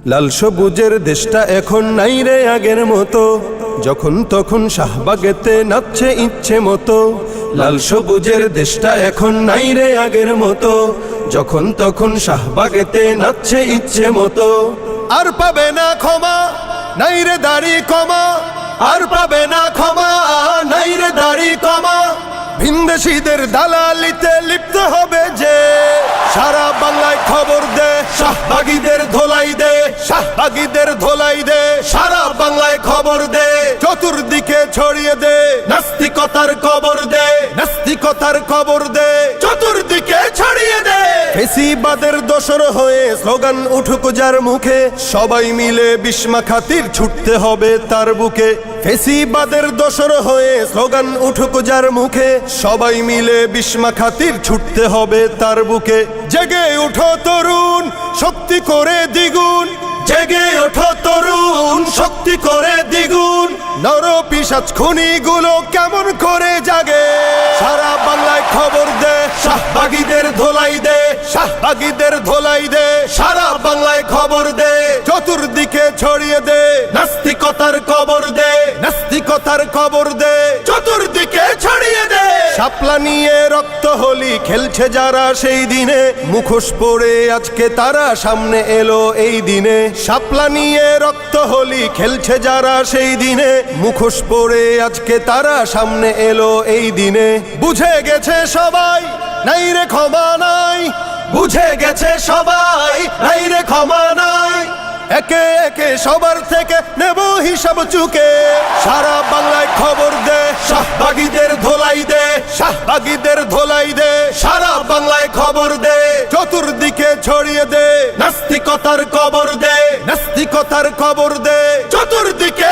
লাল সবুজের দেশটা এখন নাই রে আগের মতো, যখন তখন শাহবাগেতে নাচছে ইচ্ছে মতো। লাল সবুজের দেশটা এখন নাই রে আগের মতো, যখন তখন শাহবাগেতে নাচছে ইচ্ছে মতো। আর পাবে না ক্ষমা, নাই রে দাড়ি কমা, আর পাবে না ক্ষমা, নাই রে দাড়ি কমা। ভিনদেশীদের দালালিতে লিপ্ত হবে যে, সারা বাংলায় খবর দে, শাহবাগীদের ধোলাই দে, শাহবাগীদের ধোলাই দে, সারা বাংলায় খবর দে, চতুর্দিকে ছড়িয়ে দে, নাস্তিকতার কবর দে, নাস্তিকতার কবর দে, চতুর্দিকে ছড়িয়ে দে। ফেসিবাদের দোসর হয়ে স্লোগান উঠুক যার মুখে, সবাই মিলে বিস্মা খাতির ছুটতে হবে তার বুকে। ফেসিবাদের দোসর হয়ে স্লোগান উঠুক যার মুখে, সবাই মিলে বিস্মা খাতির ছুটতে হবে তার বুকে। জেগে ওঠো তরুণ, শক্তি করে দ্বিগুণ, জেগে ওঠো তরুণ, শক্তি করে দ্বিগুণ। নর পিশাচ খুনিগুলো কেমন করে জাগে, সারা বাংলায় খবর দে, শাহবাগীদের ধোলাই দে, শাহবাগীদের ধোলাই দে, সারা বাংলায় খবর দে, চতুর্দিকে ছড়িয়ে দে, নাস্তিকতার কবর দে, নাস্তিকতার কবর দে, চতুর্দিকে ছড়িয়ে দে। শাপলা নিয়ে রক্ত হোলি খেলছে যারা সেই দিনে, মুখোশ পরে আজকে তারা সামনে এলো এই দিনে। শাপলা নিয়ে রক্ত হোলি খেলছে যারা সেই দিনে, মুখোশ পরে আজকে তারা সামনে এলো এই দিনে। বুঝে গেছে সবাই, নাই রে ক্ষমা নাই, বুঝে গেছে সবাই, নাই রে ক্ষমা নাই। একে একে সবার থেকে নেব হিসাব চুকে, সারা বাংলায় খবর দে, শাহবাগীদের ধোলাই দে, শাহবাগীদের ধোলাই দে, সারা বাংলায় খবর দে, চতুর্দিকে ছড়িয়ে দে, নাস্তিকতার কবর দে, নাস্তিকতার কবর দে, চতুর্দিকে